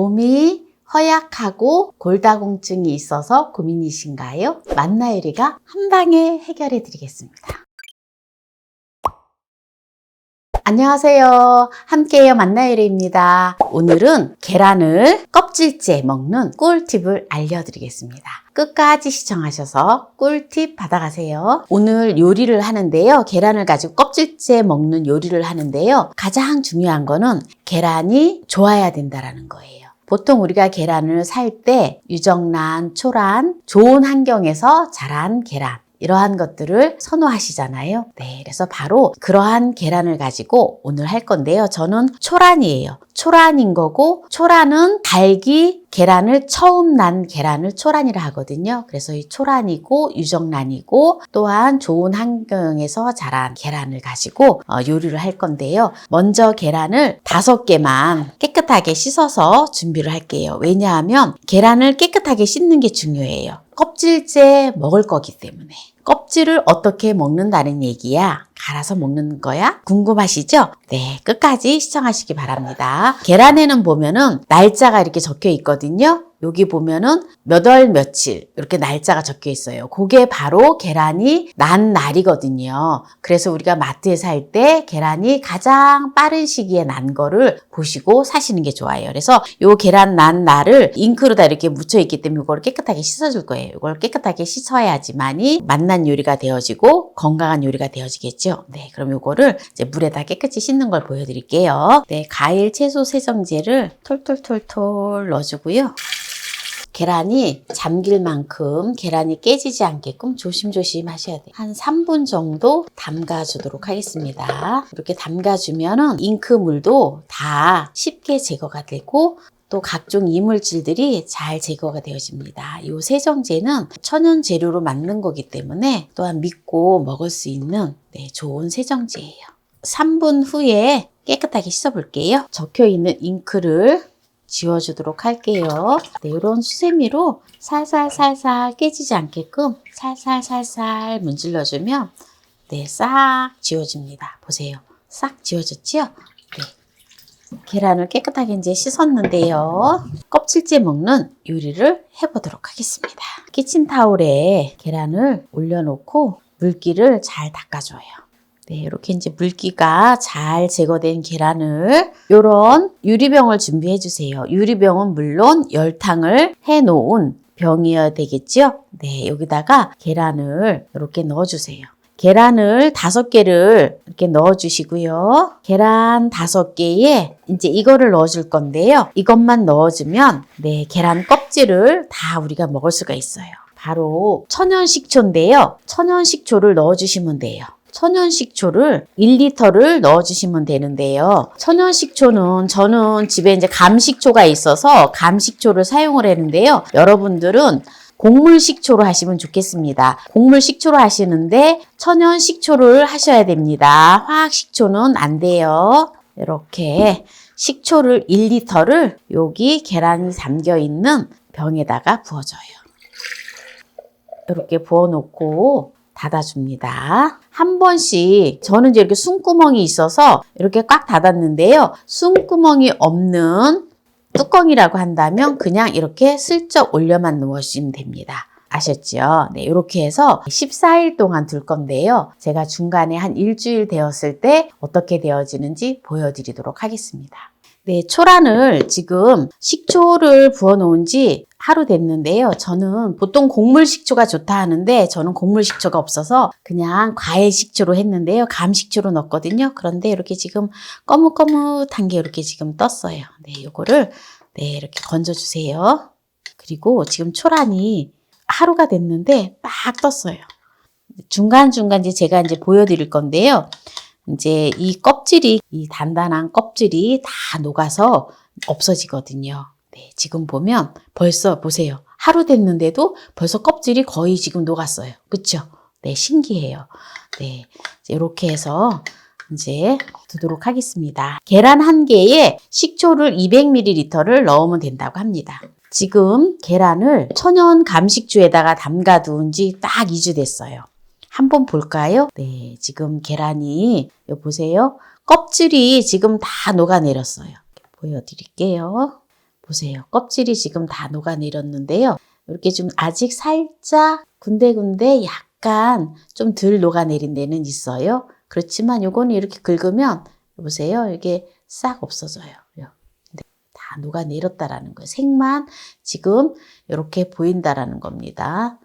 몸이 허약하고 골다공증이 있어서 고민이신가요? 만나요리가 한 방에 해결해 드리겠습니다. 안녕하세요. 함께해요 만나요리입니다. 오늘은 계란을 껍질째 먹는 꿀팁을 알려드리겠습니다. 끝까지 시청하셔서 꿀팁 받아가세요. 오늘 요리를 하는데요. 계란을 가지고 껍질째 먹는 요리를 하는데요. 가장 중요한 거는 계란이 좋아야 된다는 거예요. 보통 우리가 계란을 살 때 유정란, 초란, 좋은 환경에서 자란 계란 이러한 것들을 선호하시잖아요. 네, 그래서 바로 그러한 계란을 가지고 오늘 할 건데요. 저는 초란이에요. 초란인 거고 초란은 달기 계란을 처음 난 계란을 초란이라 하거든요. 그래서 이 초란이고 유정란이고 또한 좋은 환경에서 자란 계란을 가지고 요리를 할 건데요. 먼저 계란을 5개만 깨끗하게 씻어서 준비를 할게요. 왜냐하면 계란을 깨끗하게 씻는 게 중요해요. 껍질째 먹을 거기 때문에. 껍질을 어떻게 먹는다는 얘기야? 갈아서 먹는 거야? 궁금하시죠? 네, 끝까지 시청하시기 바랍니다. 계란에는 보면은 날짜가 이렇게 적혀 있거든요. 여기 보면은 몇 월 며칠 이렇게 날짜가 적혀 있어요. 그게 바로 계란이 난 날이거든요. 그래서 우리가 마트에 살 때 계란이 가장 빠른 시기에 난 거를 보시고 사시는 게 좋아요. 그래서 요 계란 난 날을 잉크로 다 이렇게 묻혀 있기 때문에 이걸 깨끗하게 씻어줄 거예요. 이걸 깨끗하게 씻어야지만이 맛난 요리가 되어지고 건강한 요리가 되어지겠죠. 네, 그럼 요거를 이제 물에다 깨끗이 씻는 걸 보여드릴게요. 네, 과일, 채소 세정제를 톨톨톨톨 넣어주고요. 계란이 잠길 만큼 계란이 깨지지 않게끔 조심조심 하셔야 돼요. 한 3분 정도 담가주도록 하겠습니다. 이렇게 담가주면은 잉크물도 다 쉽게 제거가 되고 또 각종 이물질들이 잘 제거가 되어집니다. 이 세정제는 천연 재료로 만든 거기 때문에 또한 믿고 먹을 수 있는 좋은 세정제예요. 3분 후에 깨끗하게 씻어볼게요. 적혀있는 잉크를 지워주도록 할게요. 네, 이런 수세미로 살살살살 깨지지 않게끔 살살살살 문질러주면 싹 지워집니다. 보세요. 싹 지워졌죠? 네. 계란을 깨끗하게 이제 씻었는데요. 껍질째 먹는 요리를 해보도록 하겠습니다. 키친타올에 계란을 올려놓고 물기를 잘 닦아줘요. 네, 이렇게 이제 물기가 잘 제거된 계란을 이런 유리병을 준비해 주세요. 유리병은 물론 열탕을 해 놓은 병이어야 되겠죠? 네, 여기다가 계란을 이렇게 넣어 주세요. 계란을 5개를 이렇게 넣어 주시고요. 계란 5개에 이제 이거를 넣어 줄 건데요. 이것만 넣어 주면 계란 껍질을 다 우리가 먹을 수가 있어요. 바로 천연 식초인데요. 천연 식초를 넣어 주시면 돼요. 천연 식초를 1리터를 넣어주시면 되는데요. 천연 식초는 저는 집에 이제 감식초가 있어서 감식초를 사용을 했는데요. 여러분들은 곡물 식초로 하시면 좋겠습니다. 곡물 식초로 하시는데 천연 식초를 하셔야 됩니다. 화학 식초는 안 돼요. 이렇게 식초를 1리터를 여기 계란이 담겨 있는 병에다가 부어줘요. 이렇게 부어놓고 닫아줍니다. 한 번씩 저는 이제 이렇게 숨구멍이 있어서 이렇게 꽉 닫았는데요. 숨구멍이 없는 뚜껑이라고 한다면 그냥 이렇게 슬쩍 올려만 놓으시면 됩니다. 아셨죠? 네, 이렇게 해서 14일 동안 둘 건데요. 제가 중간에 한 일주일 되었을 때 어떻게 되어지는지 보여드리도록 하겠습니다. 네, 초란을 지금 식초를 부어 놓은 지 하루 됐는데요. 저는 보통 곡물 식초가 좋다 하는데 저는 곡물 식초가 없어서 그냥 과일 식초로 했는데요. 감 식초로 넣었거든요. 그런데 이렇게 지금 거뭇거뭇한 게 이렇게 지금 떴어요. 네, 요거를 이렇게 건져 주세요. 그리고 지금 초란이 하루가 됐는데 막 떴어요. 중간중간 제가 이제 보여드릴 건데요. 이제 이 껍질이, 이 단단한 껍질이 다 녹아서 없어지거든요. 네, 지금 보면 벌써 보세요. 하루 됐는데도 벌써 껍질이 거의 지금 녹았어요. 그쵸? 네, 신기해요. 네, 이렇게 해서 이제 두도록 하겠습니다. 계란 1개에 식초를 200ml를 넣으면 된다고 합니다. 지금 계란을 천연 감식초에다가 담가 두은 지 딱 2주 됐어요. 한번 볼까요? 네, 지금 계란이 여기 보세요. 껍질이 지금 다 녹아내렸어요. 보여드릴게요. 보세요. 껍질이 지금 다 녹아내렸는데요. 이렇게 좀 아직 살짝 군데군데 약간 좀 덜 녹아내린 데는 있어요. 그렇지만 요거는 이렇게 긁으면 보세요. 이게 싹 없어져요. 다 녹아내렸다라는 거예요. 색만 지금 이렇게 보인다라는 겁니다.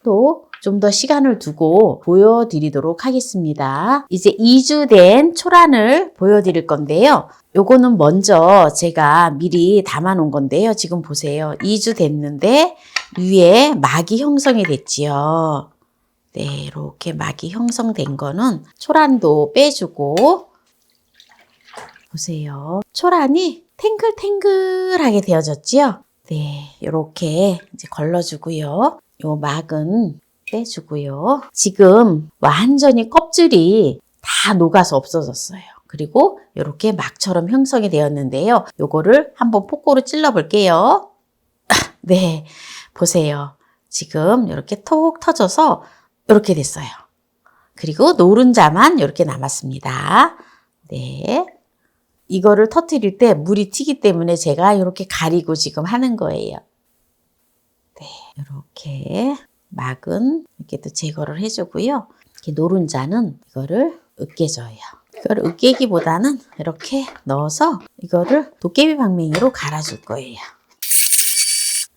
또 좀 더 시간을 두고 보여드리도록 하겠습니다. 이제 2주 된 초란을 보여드릴 건데요. 요거는 먼저 제가 미리 담아 놓은 건데요. 지금 보세요. 2주 됐는데 위에 막이 형성이 됐지요. 네, 이렇게 막이 형성된 거는 초란도 빼주고 보세요. 초란이 탱글탱글하게 되어졌지요. 네, 이렇게 이제 걸러주고요. 요 막은 빼주고요. 지금 완전히 껍질이 다 녹아서 없어졌어요. 그리고 이렇게 막처럼 형성이 되었는데요. 요거를 한번 포크로 찔러 볼게요. 네, 보세요. 지금 이렇게 톡 터져서 이렇게 됐어요. 그리고 노른자만 이렇게 남았습니다. 네. 이거를 터뜨릴 때 물이 튀기 때문에 제가 이렇게 가리고 지금 하는 거예요. 네, 이렇게 막은 이렇게 또 제거를 해주고요. 이렇게 노른자는 이거를 으깨줘요. 이거를 으깨기보다는 이렇게 넣어서 이거를 도깨비 방맹이로 갈아줄 거예요.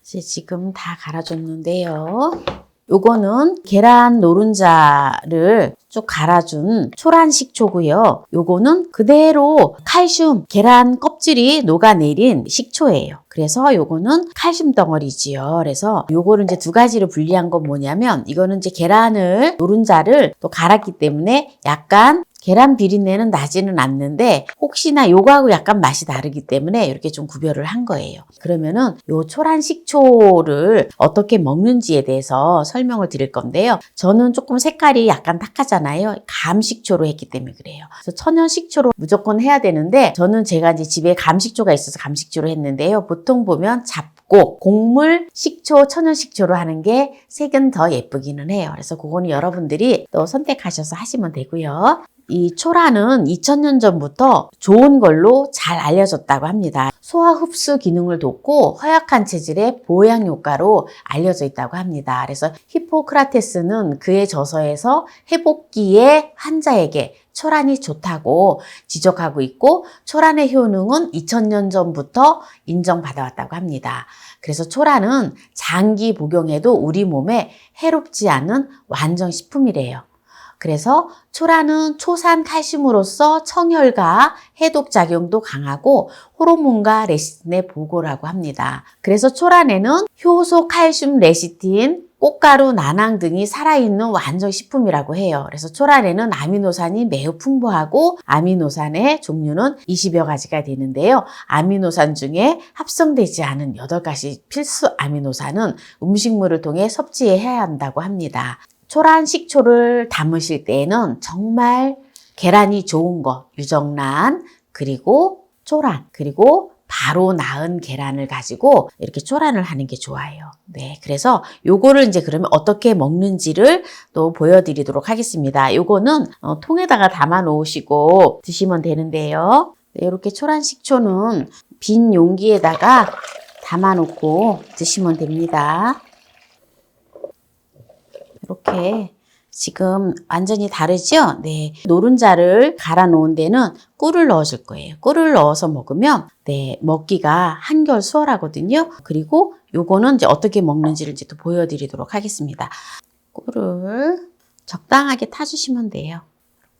이제 지금 다 갈아줬는데요. 요거는 계란 노른자를 쭉 갈아준 초란 식초고요. 요거는 그대로 칼슘, 계란 껍질이 녹아내린 식초예요. 그래서 요거는 칼슘 덩어리지요. 그래서 요거를 이제 두 가지로 분리한 건 뭐냐면 이거는 이제 계란을 노른자를 또 갈았기 때문에 약간 계란 비린내는 나지는 않는데 혹시나 요거하고 약간 맛이 다르기 때문에 이렇게 좀 구별을 한 거예요. 그러면은 요 초란 식초를 어떻게 먹는지에 대해서 설명을 드릴 건데요. 저는 조금 색깔이 약간 탁하잖아요. 감식초로 했기 때문에 그래요. 그래서 천연 식초로 무조건 해야 되는데 저는 제가 이제 집에 감식초가 있어서 감식초로 했는데요. 보통 보면 잡고 곡물 식초, 천연 식초로 하는 게 색은 더 예쁘기는 해요. 그래서 그거는 여러분들이 또 선택하셔서 하시면 되고요. 이 초란은 2000년 전부터 좋은 걸로 잘 알려졌다고 합니다. 소화 흡수 기능을 돕고 허약한 체질의 보양 효과로 알려져 있다고 합니다. 그래서 히포크라테스는 그의 저서에서 회복기의 환자에게 초란이 좋다고 지적하고 있고 초란의 효능은 2000년 전부터 인정받아왔다고 합니다. 그래서 초란은 장기 복용해도 우리 몸에 해롭지 않은 완전 식품이래요. 그래서 초란은 초산 칼슘으로서 청혈과 해독 작용도 강하고 호르몬과 레시틴의 보고라고 합니다. 그래서 초란에는 효소, 칼슘, 레시틴, 꽃가루, 나낭 등이 살아있는 완전 식품이라고 해요. 그래서 초란에는 아미노산이 매우 풍부하고 아미노산의 종류는 20여 가지가 되는데요. 아미노산 중에 합성되지 않은 8가지 필수 아미노산은 음식물을 통해 섭취해야 한다고 합니다. 초란 식초를 담으실 때에는 정말 계란이 좋은 거, 유정란, 그리고 초란, 그리고 바로 낳은 계란을 가지고 이렇게 초란을 하는 게 좋아요. 네, 그래서 요거를 이제 그러면 어떻게 먹는지를 또 보여드리도록 하겠습니다. 요거는 통에다가 담아 놓으시고 드시면 되는데요. 네, 이렇게 초란 식초는 빈 용기에다가 담아 놓고 드시면 됩니다. 이렇게 지금 완전히 다르죠? 네. 노른자를 갈아 놓은 데는 꿀을 넣어줄 거예요. 꿀을 넣어서 먹으면 네, 먹기가 한결 수월하거든요. 그리고 요거는 이제 어떻게 먹는지를 이제 또 보여드리도록 하겠습니다. 꿀을 적당하게 타주시면 돼요.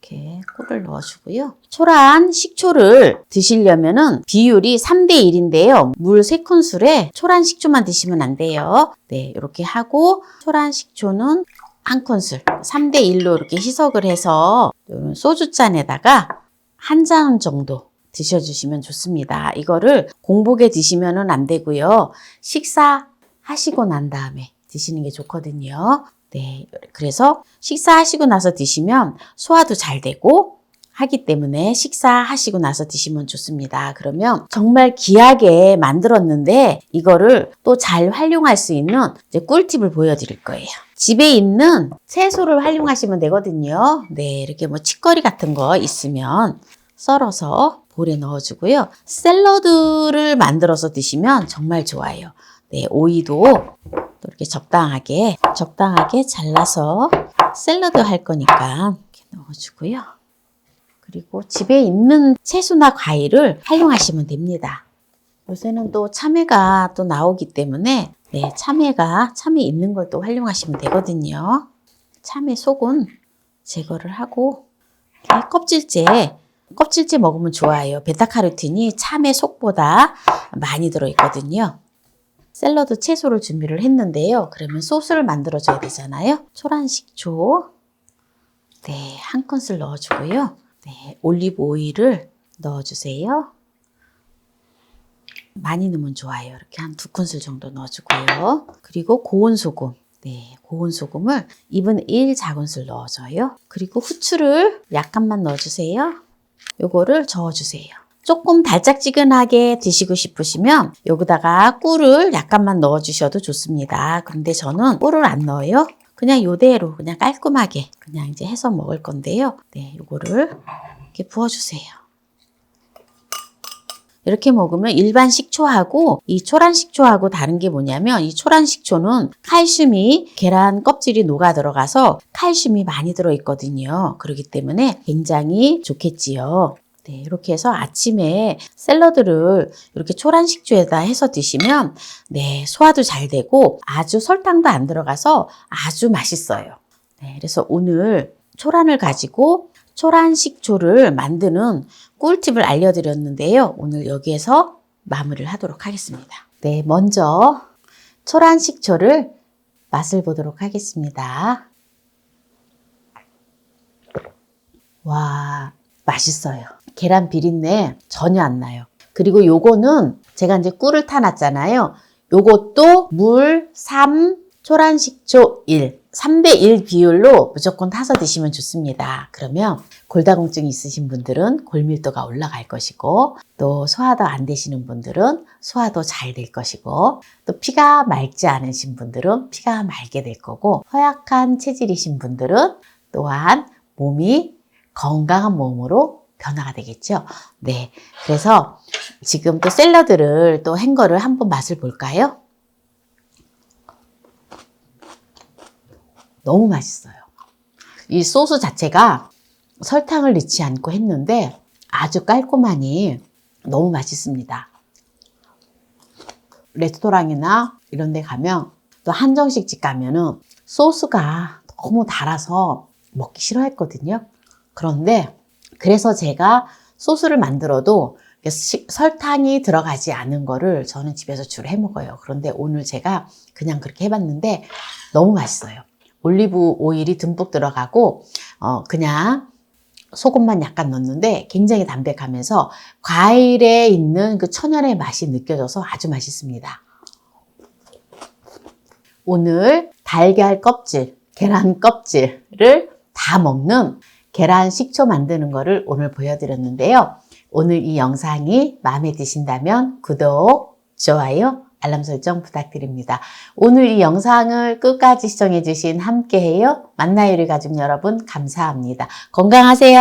이렇게 꿀을 넣어주고요. 초란 식초를 드시려면은 비율이 3대1인데요. 물 3큰술에 초란 식초만 드시면 안 돼요. 네, 이렇게 하고 초란 식초는 1큰술 3대1로 이렇게 희석을 해서 소주잔에다가 1잔 정도 드셔주시면 좋습니다. 이거를 공복에 드시면 안 되고요. 식사하시고 난 다음에 드시는 게 좋거든요. 네, 그래서 식사하시고 나서 드시면 소화도 잘 되고 하기 때문에 식사하시고 나서 드시면 좋습니다. 그러면 정말 귀하게 만들었는데 이거를 또 잘 활용할 수 있는 이제 꿀팁을 보여드릴 거예요. 집에 있는 채소를 활용하시면 되거든요. 네, 이렇게 뭐 치거리 같은 거 있으면 썰어서 볼에 넣어주고요. 샐러드를 만들어서 드시면 정말 좋아요. 네, 오이도 또 이렇게 적당하게 잘라서 샐러드 할 거니까 이렇게 넣어주고요. 그리고 집에 있는 채소나 과일을 활용하시면 됩니다. 요새는 또 참외가 또 나오기 때문에 네, 참외 있는 걸 또 활용하시면 되거든요. 참외 속은 제거를 하고 껍질째 먹으면 좋아요. 베타카로틴이 참외 속보다 많이 들어있거든요. 샐러드 채소를 준비를 했는데요. 그러면 소스를 만들어줘야 되잖아요. 초란 식초 네, 한 큰술 넣어주고요. 네, 올리브 오일을 넣어주세요. 많이 넣으면 좋아요. 이렇게 한 2큰술 정도 넣어주고요. 그리고 고운 소금. 네, 고운 소금을 2분의 1 작은술 넣어줘요. 그리고 후추를 약간만 넣어주세요. 요거를 저어주세요. 조금 달짝지근하게 드시고 싶으시면 여기다가 꿀을 약간만 넣어주셔도 좋습니다. 그런데 저는 꿀을 안 넣어요. 그냥 요대로 그냥 깔끔하게 그냥 이제 해서 먹을 건데요. 네, 요거를 이렇게 부어주세요. 이렇게 먹으면 일반 식초하고 이 초란 식초하고 다른 게 뭐냐면 이 초란 식초는 칼슘이 계란 껍질이 녹아 들어가서 칼슘이 많이 들어있거든요. 그렇기 때문에 굉장히 좋겠지요. 네, 이렇게 해서 아침에 샐러드를 이렇게 초란 식초에다 해서 드시면 네, 소화도 잘 되고 아주 설탕도 안 들어가서 아주 맛있어요. 네, 그래서 오늘 초란을 가지고 초란 식초를 만드는 꿀팁을 알려드렸는데요. 오늘 여기에서 마무리를 하도록 하겠습니다. 네, 먼저 초란 식초를 맛을 보도록 하겠습니다. 와, 맛있어요. 계란 비린내 전혀 안 나요. 그리고 요거는 제가 이제 꿀을 타놨잖아요. 요것도 물 3, 초란 식초 1, 3대 1 비율로 무조건 타서 드시면 좋습니다. 그러면 골다공증 있으신 분들은 골밀도가 올라갈 것이고 또 소화도 안 되시는 분들은 소화도 잘 될 것이고 또 피가 맑지 않으신 분들은 피가 맑게 될 거고 허약한 체질이신 분들은 또한 몸이 건강한 몸으로 변화가 되겠죠. 네, 그래서 지금 또 샐러드를 또 한 거를 한번 맛을 볼까요? 너무 맛있어요. 이 소스 자체가 설탕을 넣지 않고 했는데 아주 깔끔하니 너무 맛있습니다. 레스토랑이나 이런 데 가면 또 한정식 집 가면은 소스가 너무 달아서 먹기 싫어했거든요. 그런데 그래서 제가 소스를 만들어도 설탕이 들어가지 않은 거를 저는 집에서 주로 해 먹어요. 그런데 오늘 제가 그냥 그렇게 해봤는데 너무 맛있어요. 올리브 오일이 듬뿍 들어가고 그냥 소금만 약간 넣는데 굉장히 담백하면서 과일에 있는 그 천연의 맛이 느껴져서 아주 맛있습니다. 오늘 달걀 껍질, 계란 껍질을 다 먹는 계란 식초 만드는 거를 오늘 보여드렸는데요. 오늘 이 영상이 마음에 드신다면 구독, 좋아요, 알람 설정 부탁드립니다. 오늘 이 영상을 끝까지 시청해주신 함께해요 만나요 우리 가족 여러분 감사합니다. 건강하세요.